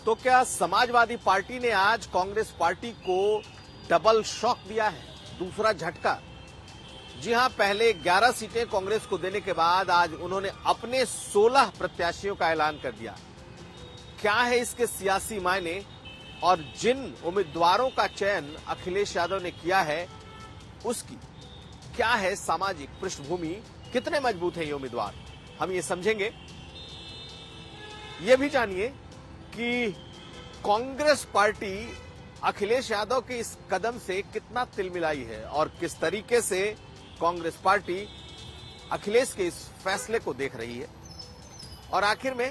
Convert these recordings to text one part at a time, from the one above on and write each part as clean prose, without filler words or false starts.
तो क्या समाजवादी पार्टी ने आज कांग्रेस पार्टी को डबल शॉक दिया है, दूसरा झटका? जी हां, पहले 11 सीटें कांग्रेस को देने के बाद आज उन्होंने अपने 16 प्रत्याशियों का ऐलान कर दिया। क्या है इसके सियासी मायने और जिन उम्मीदवारों का चयन अखिलेश यादव ने किया है उसकी क्या है सामाजिक पृष्ठभूमि, कितने मजबूत हैं ये उम्मीदवार, हम ये समझेंगे। ये भी जानिए कि कांग्रेस पार्टी अखिलेश यादव के इस कदम से कितना तिलमिलाई है और किस तरीके से कांग्रेस पार्टी अखिलेश के इस फैसले को देख रही है। और आखिर में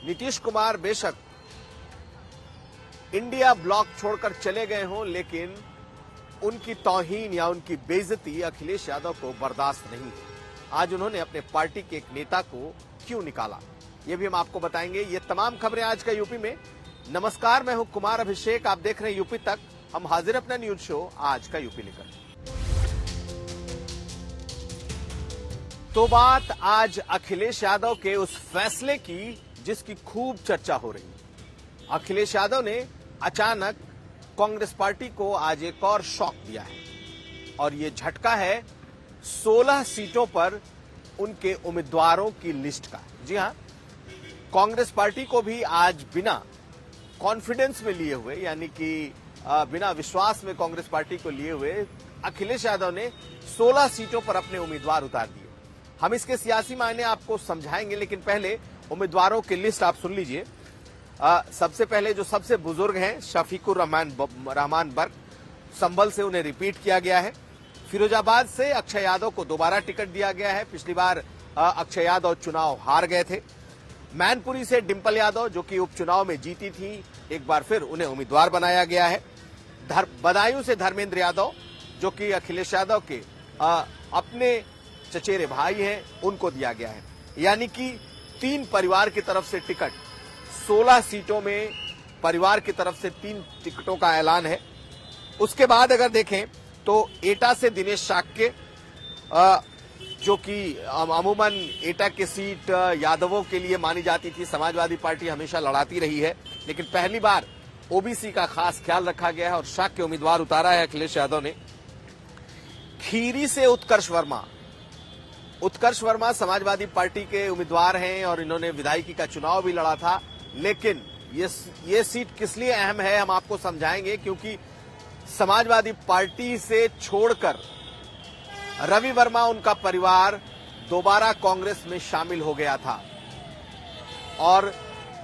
नीतीश कुमार बेशक इंडिया ब्लॉक छोड़कर चले गए हों, लेकिन उनकी तौहीन या उनकी बेइज्जती अखिलेश यादव को बर्दाश्त नहीं है। आज उन्होंने अपने पार्टी के एक नेता को क्यों निकाला, ये भी हम आपको बताएंगे। ये तमाम खबरें आज का यूपी में। नमस्कार, मैं हूं कुमार अभिषेक, आप देख रहे हैं यूपी तक। हम हाजिर अपना न्यूज शो आज का यूपी लेकर। तो बात आज अखिलेश यादव के उस फैसले की जिसकी खूब चर्चा हो रही है। अखिलेश यादव ने अचानक कांग्रेस पार्टी को आज एक और शॉक दिया है और ये झटका है 16 सीटों पर उनके उम्मीदवारों की लिस्ट का। जी हां, कांग्रेस पार्टी को भी आज बिना कॉन्फिडेंस में लिए हुए, यानी कि बिना विश्वास में कांग्रेस पार्टी को लिए हुए अखिलेश यादव ने 16 सीटों पर अपने उम्मीदवार उतार दिए। हम इसके सियासी मायने आपको समझाएंगे, लेकिन पहले उम्मीदवारों की लिस्ट आप सुन लीजिए। सबसे पहले जो सबसे बुजुर्ग हैं शफीकुर रहमान बर्क, संभल से उन्हें रिपीट किया गया है। फिरोजाबाद से अक्षय यादव को दोबारा टिकट दिया गया है, पिछली बार अक्षय यादव चुनाव हार गए थे। मैनपुरी से डिंपल यादव जो कि उपचुनाव में जीती थी, एक बार फिर उन्हें उम्मीदवार बनाया गया है। बदायूं से धर्मेंद्र यादव जो कि अखिलेश यादव के अपने चचेरे भाई हैं, उनको दिया गया है। यानी कि 3 परिवार की तरफ से टिकट, 16 सीटों में परिवार की तरफ से 3 टिकटों का ऐलान है। उसके बाद अगर देखें तो एटा से दिनेश शाक्य, जो कि अमूमन एटा की सीट यादवों के लिए मानी जाती थी, समाजवादी पार्टी हमेशा लड़ाती रही है, लेकिन पहली बार ओबीसी का खास ख्याल रखा गया है और शाक्य उम्मीदवार उतारा है अखिलेश यादव ने। खीरी से उत्कर्ष वर्मा समाजवादी पार्टी के उम्मीदवार हैं और इन्होंने विधायकी का चुनाव भी लड़ा था, लेकिन ये सीट किस लिए अहम है हम आपको समझाएंगे, क्योंकि समाजवादी पार्टी से छोड़कर रवि वर्मा, उनका परिवार दोबारा कांग्रेस में शामिल हो गया था और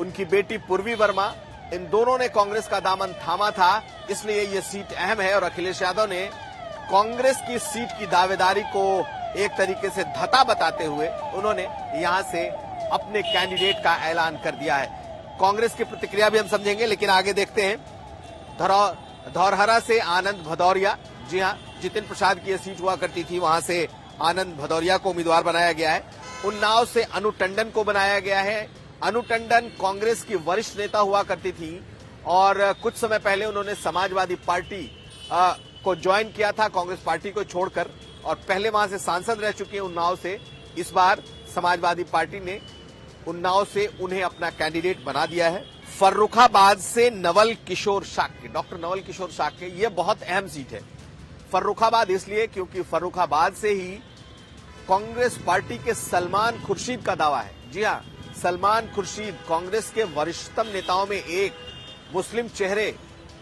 उनकी बेटी पूर्वी वर्मा, इन दोनों ने कांग्रेस का दामन थामा था, इसलिए ये सीट अहम है। और अखिलेश यादव ने कांग्रेस की सीट की दावेदारी को एक तरीके से धता बताते हुए उन्होंने यहां से अपने कैंडिडेट का ऐलान कर दिया है। कांग्रेस की प्रतिक्रिया भी हम समझेंगे, लेकिन आगे देखते हैं। धौरहरा से आनंद भदौरिया, जी हां, जितिन प्रसाद की यह सीट हुआ करती थी, वहां से आनंद भदौरिया को उम्मीदवार बनाया गया है। उन्नाव से अनु टंडन को बनाया गया है। अनु टंडन कांग्रेस की वरिष्ठ नेता हुआ करती थी और कुछ समय पहले उन्होंने समाजवादी पार्टी को ज्वाइन किया था, कांग्रेस पार्टी को छोड़कर, और पहले वहां से सांसद रह चुके हैं उन्नाव से। इस बार समाजवादी पार्टी ने उन्नाव से उन्हें अपना कैंडिडेट बना दिया है। फर्रुखाबाद से नवल किशोर शाक्य, डॉक्टर नवल किशोर शाक्य, ये बहुत अहम सीट है। फर्रुखाबाद इसलिए क्योंकि फर्रुखाबाद से ही कांग्रेस पार्टी के सलमान खुर्शीद का दावा है। जी हां, सलमान खुर्शीद कांग्रेस के वरिष्ठतम नेताओं में एक, मुस्लिम चेहरे,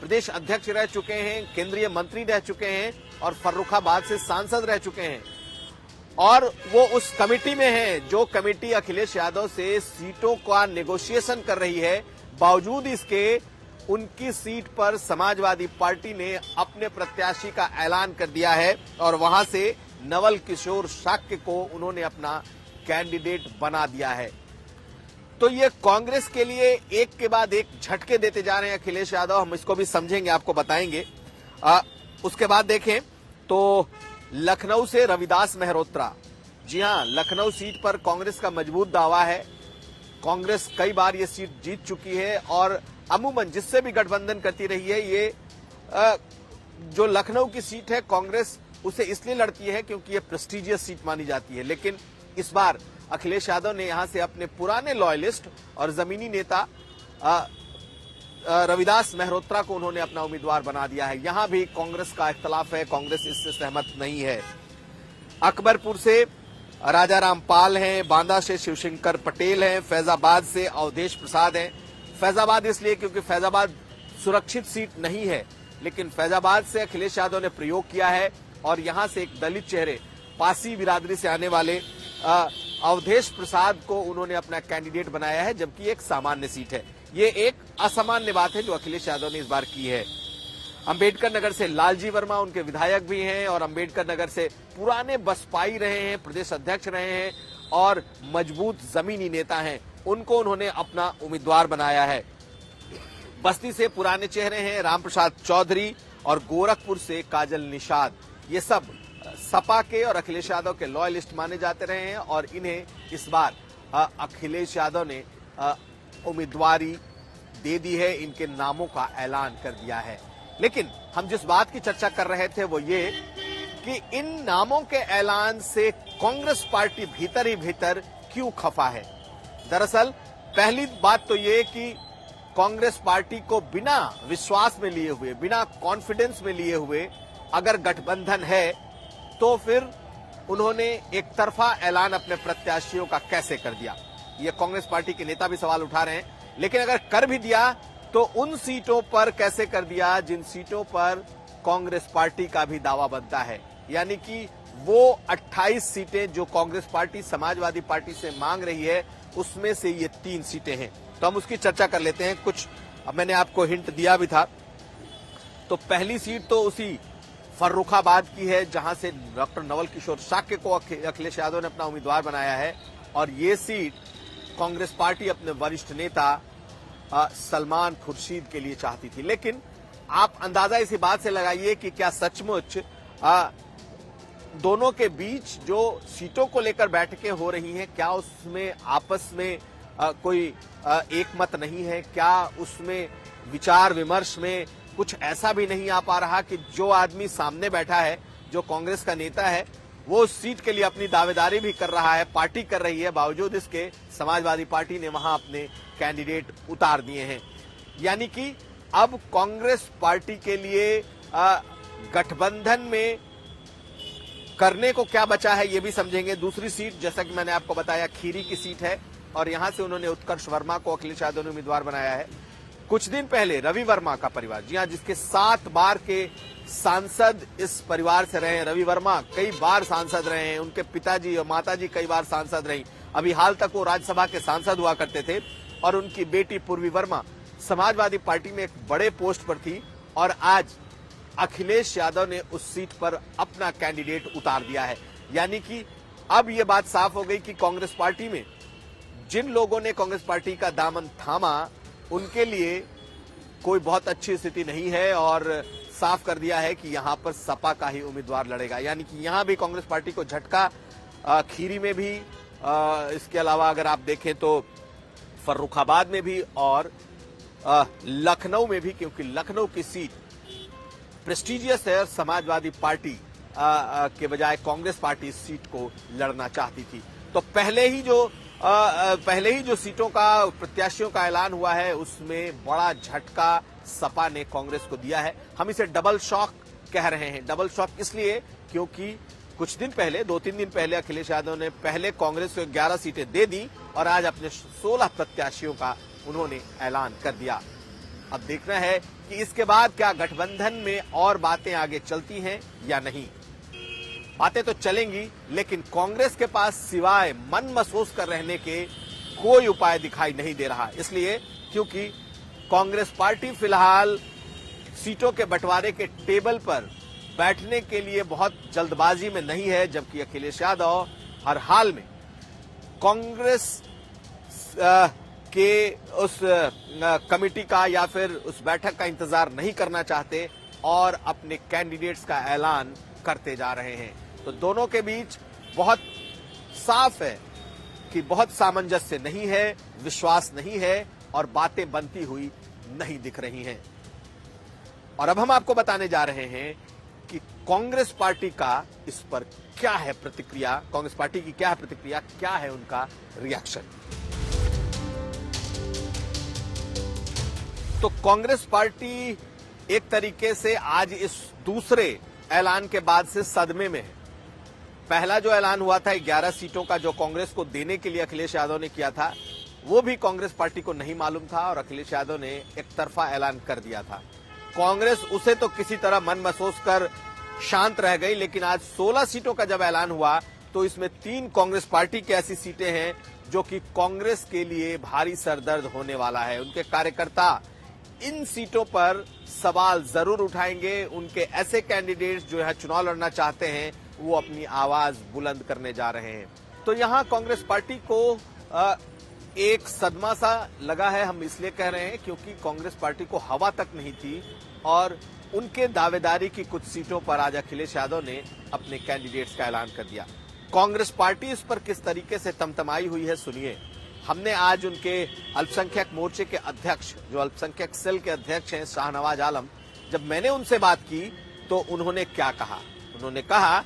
प्रदेश अध्यक्ष रह चुके हैं, केंद्रीय मंत्री रह चुके हैं और फर्रुखाबाद से सांसद रह चुके हैं। और वो उस कमेटी में है जो कमेटी अखिलेश यादव से सीटों का नेगोशिएशन कर रही है। बावजूद इसके उनकी सीट पर समाजवादी पार्टी ने अपने प्रत्याशी का ऐलान कर दिया है और वहां से नवल किशोर शाक्य को उन्होंने अपना कैंडिडेट बना दिया है। तो ये कांग्रेस के लिए एक के बाद एक झटके देते जा रहे हैं अखिलेश यादव, हम इसको भी समझेंगे, आपको बताएंगे। उसके बाद देखें तो लखनऊ से रविदास मेहरोत्रा, जी हां, लखनऊ सीट पर कांग्रेस का मजबूत दावा है। कांग्रेस कई बार ये सीट जीत चुकी है और अमूमन जिससे भी गठबंधन करती रही है, ये जो लखनऊ की सीट है कांग्रेस उसे इसलिए लड़ती है क्योंकि ये प्रेस्टिजियस सीट मानी जाती है। लेकिन इस बार अखिलेश यादव ने यहां से अपने पुराने लॉयलिस्ट और जमीनी नेता रविदास मेहरोत्रा को उन्होंने अपना उम्मीदवार बना दिया है। यहां भी कांग्रेस का इख्तलाफ है, कांग्रेस इससे सहमत नहीं है। अकबरपुर से राजाराम पाल हैं, बांदा से शिवशंकर पटेल हैं, फैजाबाद से अवधेश प्रसाद हैं। फैजाबाद इसलिए क्योंकि फैजाबाद सुरक्षित सीट नहीं है, लेकिन फैजाबाद से अखिलेश यादव ने प्रयोग किया है और यहां से एक दलित चेहरे पासी बिरादरी से आने वाले अवधेश प्रसाद को उन्होंने अपना कैंडिडेट बनाया है, जबकि एक सामान्य सीट है। ये एक असामान्य बात है जो अखिलेश यादव ने इस बार की है। अंबेडकर नगर से लालजी वर्मा उनके विधायक भी हैं और अंबेडकर नगर से पुराने बसपाई रहे हैं, प्रदेश अध्यक्ष रहे हैं और मजबूत जमीनी नेता हैं, उनको उन्होंने अपना उम्मीदवार बनाया है। बस्ती से पुराने चेहरे हैं रामप्रसाद चौधरी और गोरखपुर से काजल निषाद। ये सब सपा के और अखिलेश यादव के लॉयलिस्ट माने जाते रहे हैं और इन्हें इस बार अखिलेश यादव ने उम्मीदवारी दे दी है, इनके नामों का ऐलान कर दिया है। लेकिन हम जिस बात की चर्चा कर रहे थे वो ये कि इन नामों के ऐलान से कांग्रेस पार्टी भीतर ही भीतर क्यों खफा है। दरअसल पहली बात तो ये कि कांग्रेस पार्टी को बिना विश्वास में लिए हुए, बिना कॉन्फिडेंस में लिए हुए अगर गठबंधन है तो फिर उन्होंने एक तरफा ऐलान अपने प्रत्याशियों का कैसे कर दिया। ये कांग्रेस पार्टी के नेता भी सवाल उठा रहे हैं। लेकिन अगर कर भी दिया तो उन सीटों पर कैसे कर दिया जिन सीटों पर कांग्रेस पार्टी का भी दावा बनता है, यानी कि वो 28 सीटें जो कांग्रेस पार्टी समाजवादी पार्टी से मांग रही है उसमें से ये 3 सीटें हैं। तो हम उसकी चर्चा कर लेते हैं। कुछ अब मैंने आपको हिंट दिया भी था। तो पहली सीट तो उसी फर्रुखाबाद की है जहां से डॉक्टर नवल किशोर शाक्य को अखिलेश यादव ने अपना उम्मीदवार बनाया है और ये सीट कांग्रेस पार्टी अपने वरिष्ठ नेता सलमान खुर्शीद के लिए चाहती थी। लेकिन आप अंदाजा इसी बात से लगाइए कि क्या सचमुच दोनों के बीच जो सीटों को लेकर बैठकें हो रही हैं, क्या उसमें आपस में कोई एक मत नहीं है? क्या उसमें विचार विमर्श में कुछ ऐसा भी नहीं आ पा रहा कि जो आदमी सामने बैठा है, जो कांग्रेस का नेता है, वो उस सीट के लिए अपनी दावेदारी भी कर रहा है, पार्टी कर रही है, बावजूद इसके समाजवादी पार्टी ने वहां अपने कैंडिडेट उतार दिए हैं। यानी कि अब कांग्रेस पार्टी के लिए गठबंधन में करने को क्या बचा है ये भी समझेंगे। दूसरी सीट जैसा कि मैंने आपको बताया खीरी की सीट है और यहां से उन्होंने उत्कर्ष वर्मा को अखिलेश यादव ने उम्मीदवार बनाया है। कुछ दिन पहले रवि वर्मा का परिवार, जी हां, जिसके 7 बार के सांसद इस परिवार से रहे हैं। रवि वर्मा कई बार सांसद रहे हैं, उनके पिताजी और माताजी कई बार सांसद रही। अभी हाल तक वो राज्यसभा के सांसद हुआ करते थे और उनकी बेटी पूर्वी वर्मा समाजवादी पार्टी में एक बड़े पोस्ट पर थी और आज अखिलेश यादव ने उस सीट पर अपना कैंडिडेट उतार दिया है। यानी कि अब ये बात साफ हो गई कि कांग्रेस पार्टी में जिन लोगों ने कांग्रेस पार्टी का दामन थामा उनके लिए कोई बहुत अच्छी स्थिति नहीं है और साफ कर दिया है कि यहां पर सपा का ही उम्मीदवार लड़ेगा। यानी कि यहां भी कांग्रेस पार्टी को झटका, खीरी में भी, इसके अलावा अगर आप देखें तो फर्रुखाबाद में भी और लखनऊ में भी, क्योंकि लखनऊ की सीट प्रेस्टिजियस है और समाजवादी पार्टी के बजाय कांग्रेस पार्टी इस सीट को लड़ना चाहती थी। तो पहले ही जो सीटों का प्रत्याशियों का ऐलान हुआ है उसमें बड़ा झटका सपा ने कांग्रेस को दिया है। हम इसे डबल शॉक कह रहे हैं। डबल शॉक इसलिए क्योंकि कुछ दिन पहले, 2-3 दिन पहले अखिलेश यादव ने पहले कांग्रेस को 11 सीटें दे दी और आज अपने 16 प्रत्याशियों का उन्होंने ऐलान कर दिया। अब देखना है कि इसके बाद क्या गठबंधन में और बातें आगे चलती हैं या नहीं। बातें तो चलेंगी, लेकिन कांग्रेस के पास सिवाय मन महसूस कर रहने के कोई उपाय दिखाई नहीं दे रहा। इसलिए क्योंकि कांग्रेस पार्टी फिलहाल सीटों के बंटवारे के टेबल पर बैठने के लिए बहुत जल्दबाजी में नहीं है, जबकि अखिलेश यादव हर हाल में कांग्रेस के उस कमेटी का या फिर उस बैठक का इंतजार नहीं करना चाहते और अपने कैंडिडेट्स का ऐलान करते जा रहे हैं। तो दोनों के बीच बहुत साफ है कि बहुत सामंजस्य नहीं है, विश्वास नहीं है और बातें बनती हुई नहीं दिख रही हैं। और अब हम आपको बताने जा रहे हैं कि कांग्रेस पार्टी का इस पर क्या है प्रतिक्रिया, कांग्रेस पार्टी की क्या है प्रतिक्रिया, क्या है उनका रिएक्शन। तो कांग्रेस पार्टी एक तरीके से आज इस दूसरे ऐलान के बाद से सदमे में है। पहला जो ऐलान हुआ था 11 सीटों का जो कांग्रेस को देने के लिए अखिलेश यादव ने किया था, वो भी कांग्रेस पार्टी को नहीं मालूम था और अखिलेश यादव ने एक तरफा ऐलान कर दिया था। कांग्रेस उसे तो किसी तरह मन महसूस कर शांत रह गई, लेकिन आज 16 सीटों का जब ऐलान हुआ तो इसमें 3 कांग्रेस पार्टी की ऐसी सीटें हैं जो कि कांग्रेस के लिए भारी सरदर्द होने वाला है। उनके कार्यकर्ता इन सीटों पर सवाल जरूर उठाएंगे। उनके ऐसे कैंडिडेट्स जो यहां चुनाव लड़ना चाहते हैं वो अपनी आवाज बुलंद करने जा रहे हैं। तो यहां कांग्रेस पार्टी को एक सदमा सा लगा है। हम इसलिए कह रहे हैं क्योंकि कांग्रेस पार्टी को हवा तक नहीं थी और उनके दावेदारी की कुछ सीटों पर आज अखिलेश यादव ने अपने कैंडिडेट्स का ऐलान कर दिया। कांग्रेस पार्टी इस पर किस तरीके से तमतमाई हुई है सुनिए। हमने आज उनके अल्पसंख्यक मोर्चे के अध्यक्ष, जो अल्पसंख्यक सेल के अध्यक्ष हैं शाहनवाज आलम, जब मैंने उनसे बात की तो उन्होंने क्या कहा। उन्होंने कहा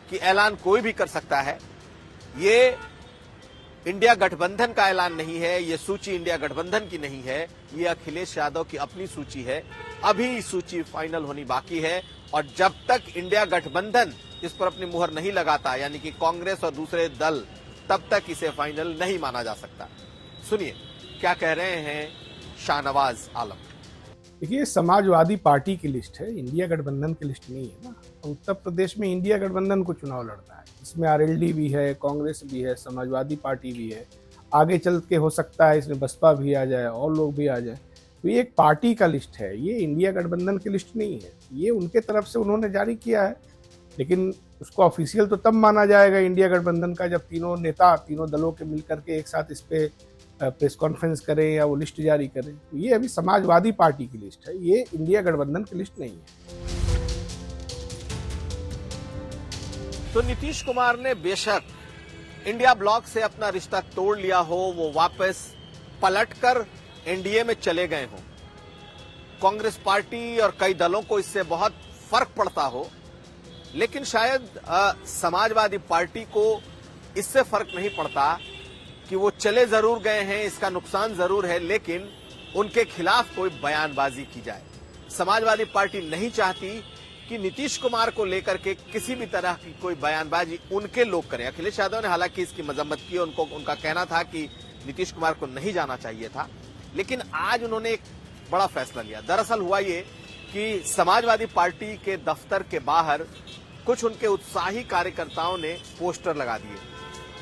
कि ऐलान कोई भी कर सकता है, ये इंडिया गठबंधन का ऐलान नहीं है, ये सूची इंडिया गठबंधन की नहीं है, ये अखिलेश यादव की अपनी सूची है। अभी सूची फाइनल होनी बाकी है और जब तक इंडिया गठबंधन इस पर अपनी मुहर नहीं लगाता, यानी कि कांग्रेस और दूसरे दल, तब तक इसे फाइनल नहीं माना जा सकता। सुनिए क्या कह रहे हैं शाहनवाज आलम। देखिए, समाजवादी पार्टी की लिस्ट है, इंडिया गठबंधन की लिस्ट नहीं है ना। उत्तर प्रदेश में इंडिया गठबंधन को चुनाव लड़ना है, इसमें आरएलडी भी है, कांग्रेस भी है, समाजवादी पार्टी भी है। आगे चल के हो सकता है इसमें बसपा भी आ जाए और लोग भी आ जाए। तो ये एक पार्टी का लिस्ट है, ये इंडिया गठबंधन की लिस्ट नहीं है। ये उनके तरफ से उन्होंने जारी किया है, लेकिन उसको ऑफिशियल तो तब माना जाएगा इंडिया गठबंधन का जब तीनों नेता, तीनों दलों के मिलकर के एक साथ इस पे प्रेस कॉन्फ्रेंस करें या वो लिस्ट जारी करें। तो ये अभी समाजवादी पार्टी की लिस्ट है, ये इंडिया गठबंधन की लिस्ट नहीं है। तो नीतीश कुमार ने बेशक इंडिया ब्लॉक से अपना रिश्ता तोड़ लिया हो, वो वापस पलटकर एनडीए में चले गए हों, कांग्रेस पार्टी और कई दलों को इससे बहुत फर्क पड़ता हो, लेकिन शायद समाजवादी पार्टी को इससे फर्क नहीं पड़ता कि वो चले जरूर गए हैं, इसका नुकसान जरूर है, लेकिन उनके खिलाफ कोई बयानबाजी की जाए। समाजवादी पार्टी नहीं चाहती कि नीतीश कुमार को लेकर के किसी भी तरह की कोई बयानबाजी उनके लोग करें। अखिलेश यादव ने हालांकि इसकी मजम्मत की, उनका कहना था कि नीतीश कुमार को नहीं जाना चाहिए था, लेकिन आज उन्होंने एक बड़ा फैसला लिया। दरअसल हुआ ये कि समाजवादी पार्टी के दफ्तर के बाहर कुछ उनके उत्साही कार्यकर्ताओं ने पोस्टर लगा दिए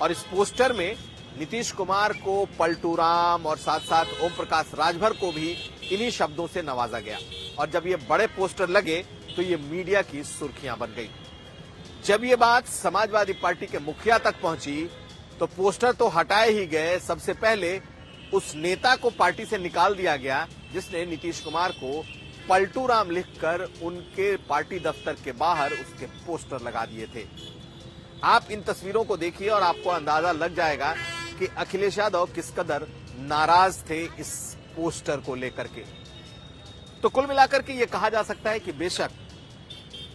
और इस पोस्टर में नीतीश कुमार को, पलटू राम और साथ साथ ओम प्रकाश राजभर को भी इन्हीं शब्दों से नवाजा गया। और जब ये बड़े पोस्टर लगे तो ये मीडिया की सुर्खियां बन गई। जब ये बात समाजवादी पार्टी के मुखिया तक पहुंची तो पोस्टर तो हटाए ही गए, सबसे पहले उस नेता को पार्टी से निकाल दिया गया जिसने नीतीश कुमार को पलटू राम लिखकर उनके पार्टी दफ्तर के बाहर उसके पोस्टर लगा दिए थे। आप इन तस्वीरों को देखिए और आपको अंदाजा लग जाएगा कि अखिलेश यादव किस कदर नाराज थे इस पोस्टर को लेकर के। तो कुल मिलाकर के ये कहा जा सकता है कि बेशक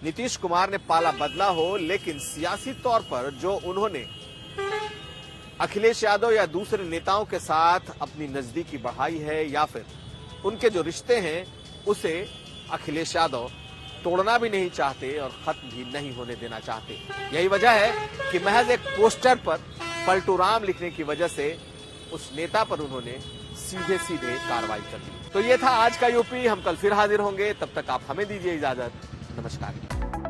नीतीश कुमार ने पाला बदला हो, लेकिन सियासी तौर पर जो उन्होंने अखिलेश यादव या दूसरे नेताओं के साथ अपनी नजदीकी बढ़ाई है या फिर उनके जो रिश्ते हैं उसे अखिलेश यादव तोड़ना भी नहीं चाहते और खत्म भी नहीं होने देना चाहते। यही वजह है कि महज एक पोस्टर पर पलटू राम लिखने की वजह से उस नेता पर उन्होंने सीधे सीधे कार्रवाई कर दी। तो ये था आज का यूपी। हम कल फिर हाजिर होंगे, तब तक आप हमें दीजिए इजाजत। नमस्कार।